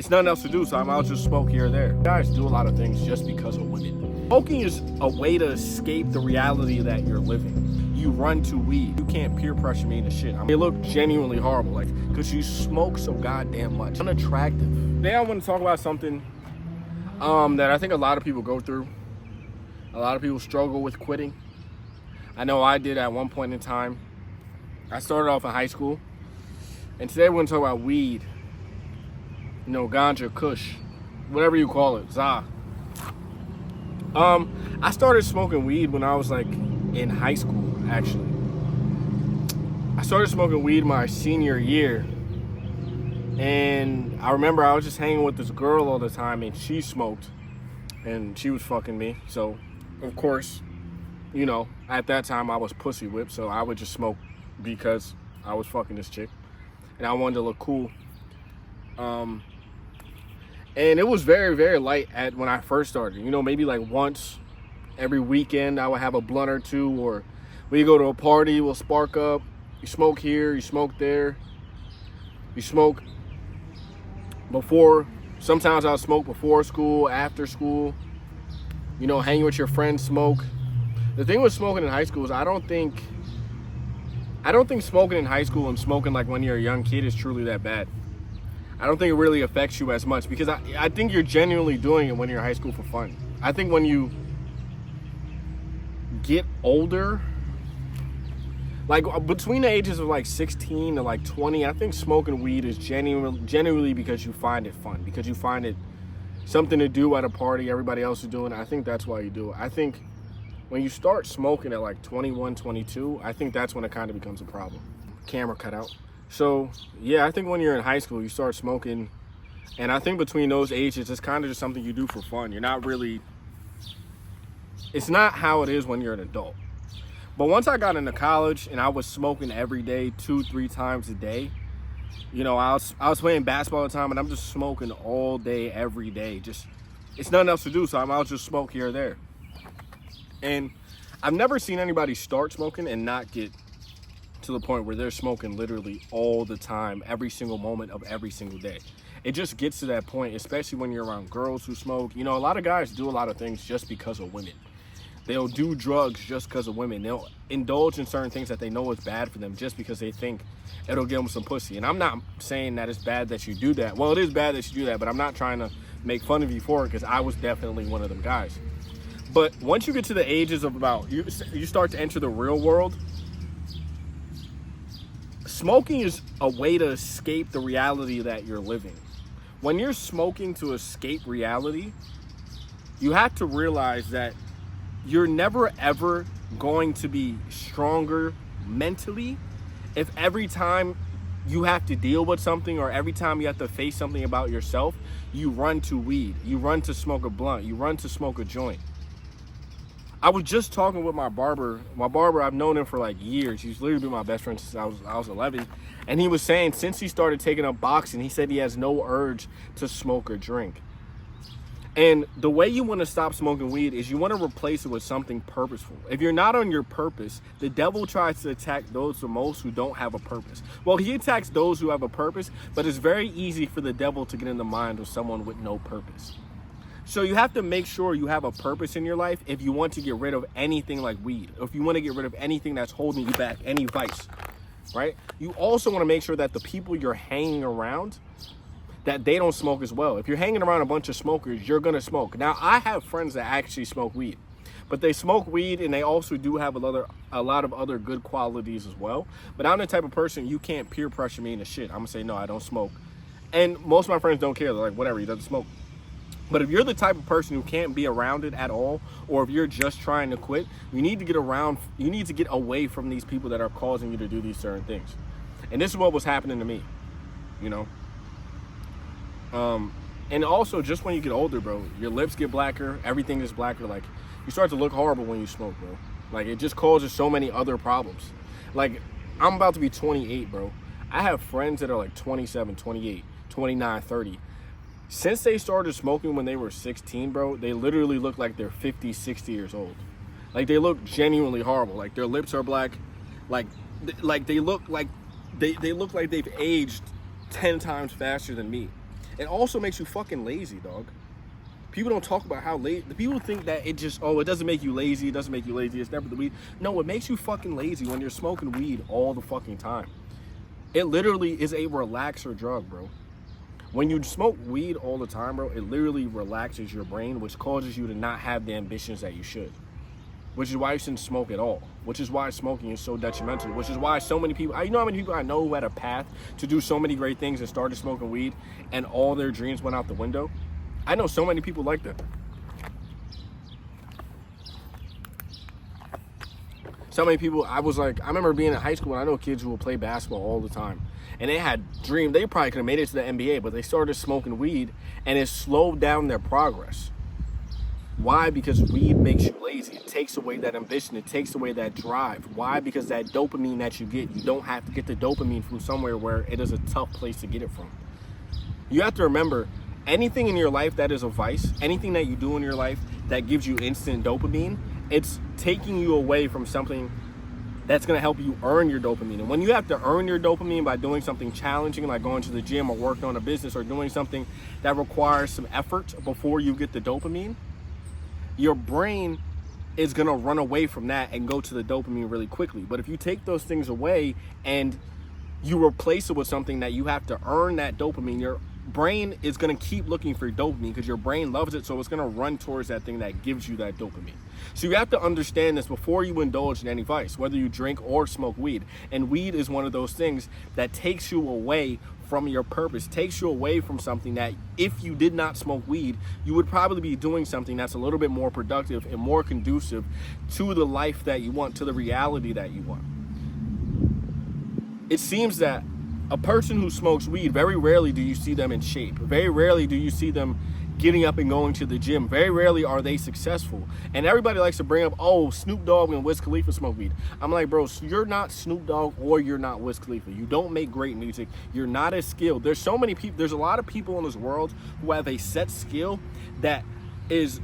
It's nothing else to do, so I'll just smoke here or there. Guys do a lot of things just because of women. Smoking is a way to escape the reality that you're living. You run to weed. You can't peer pressure me into shit. They look genuinely horrible, like, because you smoke so goddamn much. Unattractive. Today I want to talk about something that I think a lot of people go through. A lot of people struggle with quitting. I know I did at one point in time. I started off in high school, and today we're going to talk about weed. You know, ganja, kush, whatever you call it, za. I started smoking weed when I was like in high school, actually. I started smoking weed my senior year, and I remember I was just hanging with this girl all the time, and she smoked, and she was fucking me. So, of course, you know, at that time I was pussy whipped, so I would just smoke because I was fucking this chick, and I wanted to look cool. And it was very, very light when I first started. You know, maybe like once every weekend I would have a blunt or two, or we go to a party, we'll spark up. You smoke here, you smoke there. You smoke before. Sometimes I'll smoke before school, after school. You know, hanging with your friends, smoke. The thing with smoking in high school is I don't think smoking in high school and smoking like when you're a young kid is truly that bad. I don't think it really affects you as much, because I think you're genuinely doing it when you're in high school for fun. I think when you get older, like between the ages of like 16 to like 20, I think smoking weed is genuinely because you find it fun, because you find it something to do at a party everybody else is doing. I think that's why you do it. I think when you start smoking at like 21, 22, I think that's when it kind of becomes a problem. Camera cut out. So, yeah, I think when you're in high school, you start smoking. And I think between those ages, it's kind of just something you do for fun. You're not really, it's not how it is when you're an adult. But once I got into college and I was smoking every day, 2-3 times a day, you know, I was playing basketball all the time, and I'm just smoking all day, every day. Just, it's nothing else to do, so I'll just smoke here or there. And I've never seen anybody start smoking and not get to the point where they're smoking literally all the time, every single moment of every single day. It just gets to that point, especially when you're around girls who smoke. You know, a lot of guys do a lot of things just because of women. They'll do drugs just because of women. They'll indulge in certain things that they know is bad for them just because they think it'll give them some pussy. And I'm not saying that it's bad that you do that. Well, it is bad that you do that, but I'm not trying to make fun of you for it, because I was definitely one of them guys. But once you get to the ages of about, you start to enter the real world, smoking is a way to escape the reality that you're living. When you're smoking to escape reality, you have to realize that you're never ever going to be stronger mentally if every time you have to deal with something, or every time you have to face something about yourself, you run to weed, you run to smoke a blunt, you run to smoke a joint. I was just talking with my barber. My barber, I've known him for like years. He's literally been my best friend since I was 11. And he was saying since he started taking up boxing, he said he has no urge to smoke or drink. And the way you want to stop smoking weed is you want to replace it with something purposeful. If you're not on your purpose, the devil tries to attack those the most who don't have a purpose. Well, he attacks those who have a purpose, but it's very easy for the devil to get in the mind of someone with no purpose. So you have to make sure you have a purpose in your life if you want to get rid of anything like weed, if you want to get rid of anything that's holding you back, any vice, right? You also want to make sure that the people you're hanging around, that they don't smoke as well. If you're hanging around a bunch of smokers, you're going to smoke. Now, I have friends that actually smoke weed, but they smoke weed and they also do have a lot of other good qualities as well. But I'm the type of person, you can't peer pressure me into shit. I'm going to say, no, I don't smoke. And most of my friends don't care. They're like, whatever, he doesn't smoke. But if you're the type of person who can't be around it at all, or if you're just trying to quit, you need to get away from these people that are causing you to do these certain things. And this is what was happening to me, you know? And also, just when you get older, bro, your lips get blacker, everything is blacker. Like, you start to look horrible when you smoke, bro. Like, it just causes so many other problems. Like, I'm about to be 28, bro. I have friends that are like 27, 28, 29, 30. Since they started smoking when they were 16, bro, they literally look like they're 50, 60 years old. Like, they look genuinely horrible. Like, their lips are black. Like they look like they look like they've aged 10 times faster than me. It also makes you fucking lazy, dog. People don't talk about how lazy. The people think that it just, oh, it doesn't make you lazy. It doesn't make you lazy. It's never the weed. No, it makes you fucking lazy when you're smoking weed all the fucking time. It literally is a relaxer drug, bro. When you smoke weed all the time, bro, it literally relaxes your brain, which causes you to not have the ambitions that you should. Which is why you shouldn't smoke at all. Which is why smoking is so detrimental. Which is why so many people, you know how many people I know who had a path to do so many great things and started smoking weed and all their dreams went out the window? I know so many people like that. So many people, I remember being in high school and I know kids who will play basketball all the time. And they had dreams, they probably could have made it to the NBA, but they started smoking weed and it slowed down their progress. Why? Because weed makes you lazy. It takes away that ambition. It takes away that drive. Why? Because that dopamine that you get, you don't have to get the dopamine from somewhere where it is a tough place to get it from. You have to remember, anything in your life that is a vice, anything that you do in your life that gives you instant dopamine, it's taking you away from something that's going to help you earn your dopamine. And when you have to earn your dopamine by doing something challenging, like going to the gym or working on a business or doing something that requires some effort before you get the dopamine, your brain is going to run away from that and go to the dopamine really quickly. But if you take those things away and you replace it with something that you have to earn that dopamine, your brain is going to keep looking for dopamine because your brain loves it, so it's going to run towards that thing that gives you that dopamine. So you have to understand this before you indulge in any vice, whether you drink or smoke weed. And weed is one of those things that takes you away from your purpose, takes you away from something that if you did not smoke weed, you would probably be doing something that's a little bit more productive and more conducive to the life that you want, to the reality that you want. It seems that a person who smokes weed, very rarely do you see them in shape. Very rarely do you see them getting up and going to the gym. Very rarely are they successful. And everybody likes to bring up, oh, Snoop Dogg and Wiz Khalifa smoke weed. I'm like, bro, you're not Snoop Dogg or you're not Wiz Khalifa. You don't make great music. You're not as skilled. There's so many people, there's a lot of people in this world who have a set skill that is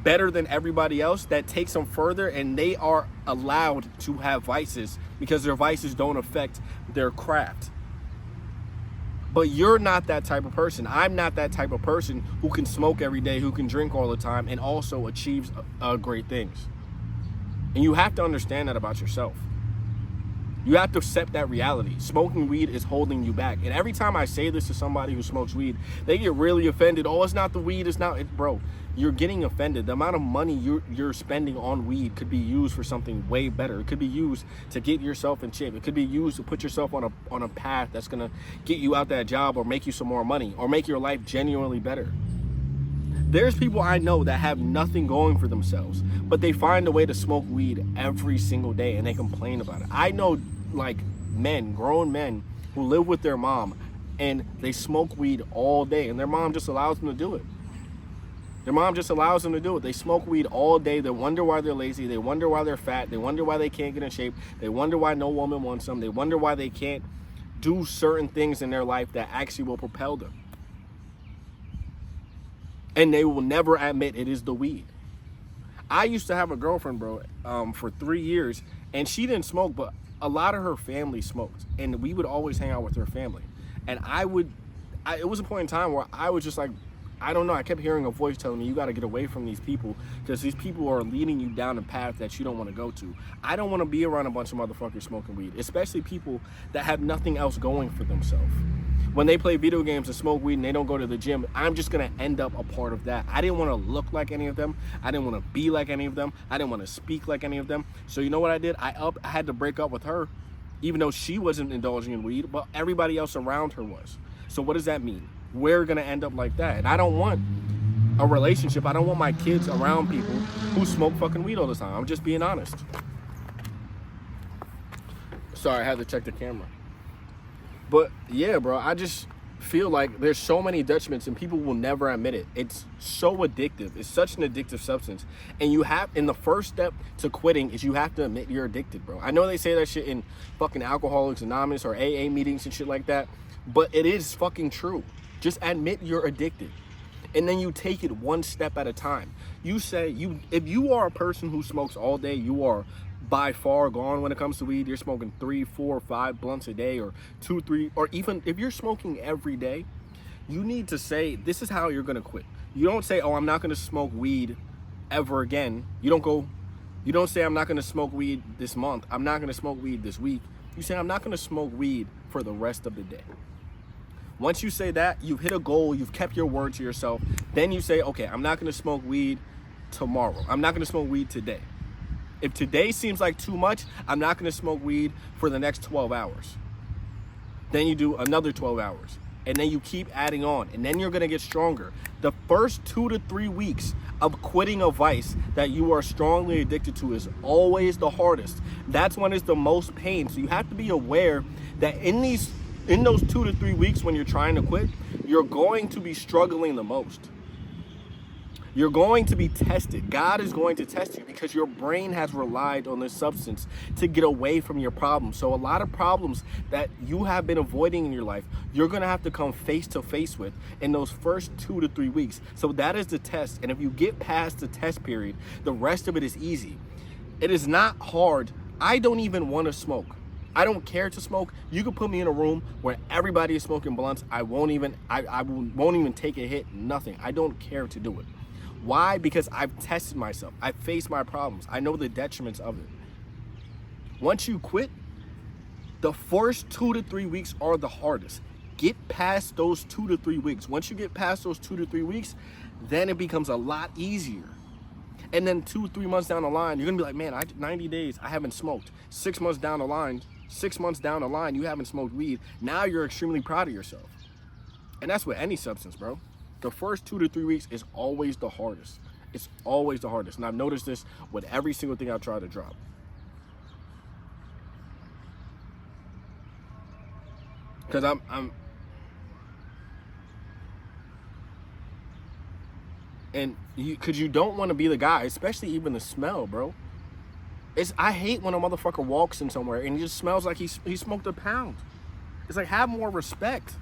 better than everybody else, that takes them further, and they are allowed to have vices because their vices don't affect their craft. But you're not that type of person. I'm not that type of person who can smoke every day, who can drink all the time, and also achieves great things. And you have to understand that about yourself. You have to accept that reality. Smoking weed is holding you back. And every time I say this to somebody who smokes weed, they get really offended. Oh, it's not the weed, it's not it. Bro, you're getting offended. The amount of money you're spending on weed could be used for something way better. It could be used to get yourself in shape. It could be used to put yourself on a path that's gonna get you out that job or make you some more money or make your life genuinely better. There's people I know that have nothing going for themselves, but they find a way to smoke weed every single day and they complain about it. I know like men, grown men who live with their mom and they smoke weed all day and their mom just allows them to do it. Their mom just allows them to do it. They smoke weed all day. They wonder why they're lazy. They wonder why they're fat. They wonder why they can't get in shape. They wonder why no woman wants them. They wonder why they can't do certain things in their life that actually will propel them. And they will never admit it is the weed. I used to have a girlfriend, bro, for 3 years, and she didn't smoke, but a lot of her family smoked, and we would always hang out with her family. And it was a point in time where I was just like, I don't know, I kept hearing a voice telling me, you got to get away from these people because these people are leading you down a path that you don't want to go to. I don't want to be around a bunch of motherfuckers smoking weed, especially people that have nothing else going for themselves. When they play video games and smoke weed and they don't go to the gym, I'm just going to end up a part of that. I didn't want to look like any of them. I didn't want to be like any of them. I didn't want to speak like any of them. So you know what I did? I had to break up with her, even though she wasn't indulging in weed, but everybody else around her was. So what does that mean? We're going to end up like that. And I don't want a relationship. I don't want my kids around people who smoke fucking weed all the time. I'm just being honest. Sorry, I had to check the camera. But yeah, bro, I just feel like there's so many detriments and people will never admit it. It's so addictive. It's such an addictive substance. And the first step to quitting is you have to admit you're addicted, bro. I know they say that shit in fucking Alcoholics Anonymous or AA meetings and shit like that, but it is fucking true. Just admit you're addicted. And then you take it one step at a time. You say, if you are a person who smokes all day, you are by far gone when it comes to weed. You're smoking 3, 4, 5 blunts a day, or 2, 3, or even if you're smoking every day, you need to say, this is how you're going to quit. You don't say, oh, I'm not going to smoke weed ever again. You don't say, I'm not going to smoke weed this month. I'm not going to smoke weed this week. You say, I'm not going to smoke weed for the rest of the day. Once you say that, you've hit a goal, you've kept your word to yourself. Then you say, okay, I'm not going to smoke weed tomorrow. I'm not going to smoke weed today. If today seems like too much, I'm not going to smoke weed for the next 12 hours. Then you do another 12 hours. And then you keep adding on. And then you're going to get stronger. The first 2 to 3 weeks of quitting a vice that you are strongly addicted to is always the hardest. That's when it's the most pain. So you have to be aware that in those 2 to 3 weeks when you're trying to quit, you're going to be struggling the most. You're going to be tested. God is going to test you because your brain has relied on this substance to get away from your problems. So a lot of problems that you have been avoiding in your life, you're going to have to come face to face with in those first 2 to 3 weeks. So that is the test. And if you get past the test period, the rest of it is easy. It is not hard. I don't even want to smoke. I don't care to smoke. You could put me in a room where everybody is smoking blunts. I won't even take a hit, nothing. I don't care to do it. Why? Because I've tested myself. I've faced my problems. I know the detriments of it. Once you quit, the first 2 to 3 weeks are the hardest. Get past those 2 to 3 weeks. Once you get past those 2 to 3 weeks, then it becomes a lot easier. And then 2, 3 months down the line, you're gonna be like, man, 90 days, I haven't smoked. 6 months down the line, you haven't smoked weed. Now you're extremely proud of yourself. And that's with any substance, bro. The first 2 to 3 weeks is always the hardest. It's always the hardest. And I've noticed this with every single thing I try to drop. Because because you don't want to be the guy, especially even the smell, bro. I hate when a motherfucker walks in somewhere and he just smells like he smoked a pound. It's like, have more respect.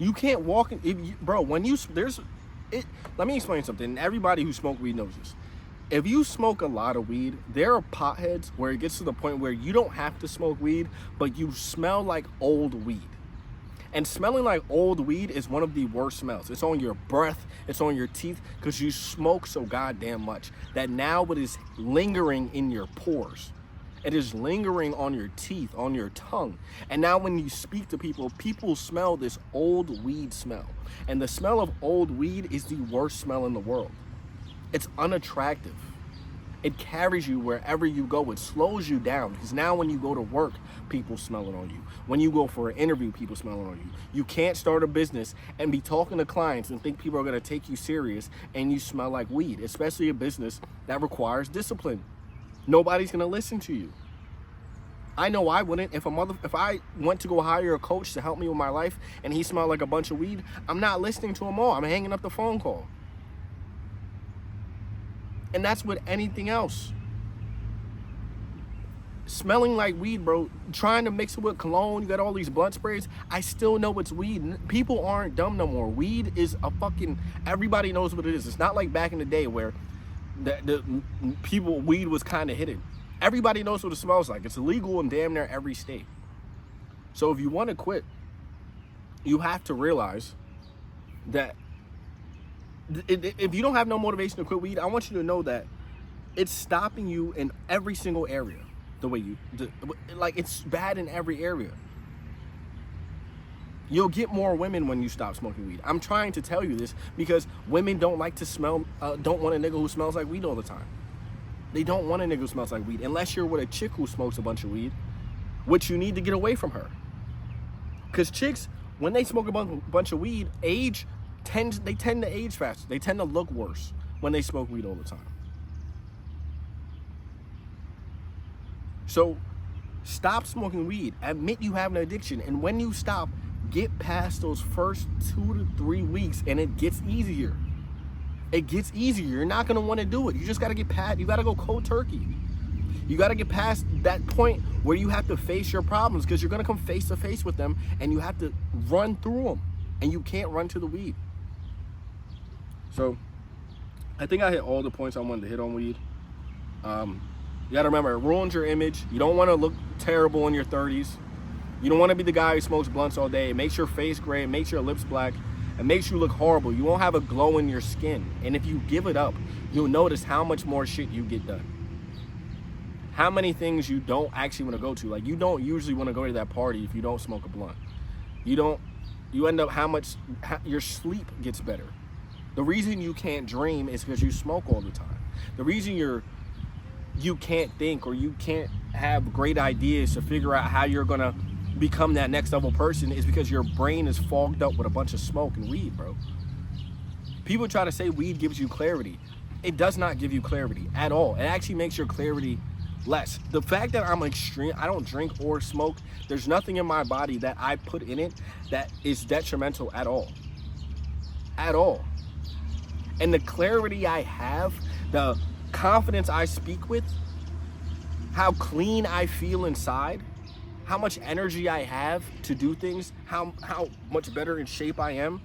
You can't walk in, bro. Let me explain something. Everybody who smokes weed knows this. If you smoke a lot of weed, there are potheads where it gets to the point where you don't have to smoke weed, but you smell like old weed. And smelling like old weed is one of the worst smells. It's on your breath, it's on your teeth, because you smoke so goddamn much that now it is lingering in your pores. It is lingering on your teeth, on your tongue. And now when you speak to people, people smell this old weed smell. And the smell of old weed is the worst smell in the world. It's unattractive. It carries you wherever you go. It slows you down, because now when you go to work, people smell it on you. When you go for an interview, people smell it on you. You can't start a business and be talking to clients and think people are going to take you serious and you smell like weed, especially a business that requires discipline. Nobody's going to listen to you. I know I wouldn't. If I went to go hire a coach to help me with my life and he smelled like a bunch of weed, I'm not listening to him all. I'm hanging up the phone call. And that's with anything else. Smelling like weed, bro. Trying to mix it with cologne. You got all these blunt sprays. I still know it's weed. People aren't dumb no more. Weed is everybody knows what it is. It's not like back in the day where weed was kind of hidden. Everybody knows what it smells like. It's illegal in damn near every state. So if you want to quit, you have to realize that if you don't have no motivation to quit weed, I want you to know that it's stopping you in every single area. It's bad in every area. You'll get more women when you stop smoking weed. I'm trying to tell you this because women don't like to don't want a nigga who smells like weed all the time. They don't want a nigga who smells like weed unless you're with a chick who smokes a bunch of weed, which you need to get away from her. Because chicks, when they smoke a bunch of weed, they tend to age faster. They tend to look worse when they smoke weed all the time. So stop smoking weed. Admit you have an addiction. And when you stop, get past those first 2 to 3 weeks and it gets easier. It gets easier. You're not going to want to do it. You just got to get past. You got to go cold turkey. You got to get past that point where you have to face your problems, because you're going to come face to face with them and you have to run through them, and you can't run to the weed. So I think I hit all the points I wanted to hit on weed. You got to remember, it ruins your image. You don't want to look terrible in your 30s. You don't want to be the guy who smokes blunts all day. It makes your face gray, it makes your lips black, it makes you look horrible. You won't have a glow in your skin. And if you give it up, you'll notice how much more shit you get done. How many things you don't actually want to go to. Like, you don't usually want to go to that party if you don't smoke a blunt. You end up your sleep gets better. The reason you can't dream is because you smoke all the time. The reason you can't think, or you can't have great ideas to figure out how you're gonna become that next level person, is because your brain is fogged up with a bunch of smoke and weed, bro. People try to say weed gives you clarity. It does not give you clarity at all. It actually makes your clarity less. The fact that I'm extreme, I don't drink or smoke, there's nothing in my body that I put in it that is detrimental at all. At all. And the clarity I have, the confidence I speak with, how clean I feel inside, how much energy I have to do things, how much better in shape I am,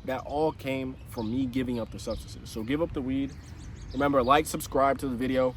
that all came from me giving up the substances. So give up the weed. Remember, like, subscribe to the video.